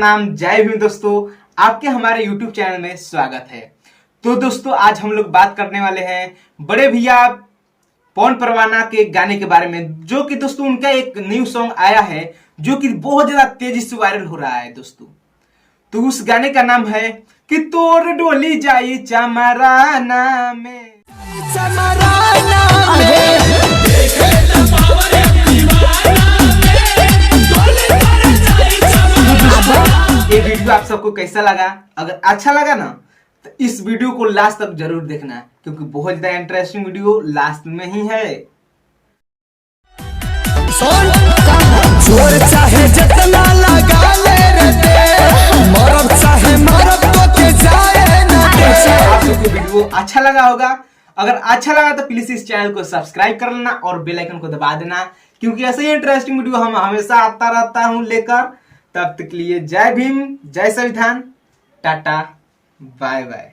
प्रणाम, जय भीम दोस्तों। आपके हमारे YouTube चैनल में स्वागत है। तो दोस्तों आज हम लोग बात करने वाले हैं बड़े भैया पवन परवाना के गाने के बारे में, जो कि दोस्तों उनका एक न्यू सॉन्ग आया है जो कि बहुत ज्यादा तेजी से वायरल हो रहा है दोस्तों। तो उस गाने का नाम है कि तोर डोली जाई चमराना में। ये वीडियो आप सबको कैसा लगा? अगर अच्छा लगा ना तो इस वीडियो को लास्ट तक जरूर देखना, क्योंकि बहुत ज्यादा इंटरेस्टिंग वीडियो लास्ट में ही है। जोर चाहे जितना लगा ले रे मरब चाहे मरब तो के जाए ना आप सबको वीडियो अच्छा लगा होगा। अगर अच्छा लगा तो प्लीज इस चैनल को सब्सक्राइब कर लेना और बेल आइकन को दबा देना, क्योंकि ऐसे ही इंटरेस्टिंग वीडियो हम हमेशा आता रहता हूं लेकर। तब तक के लिए जय भीम, जय संविधान, टाटा, बाय बाय।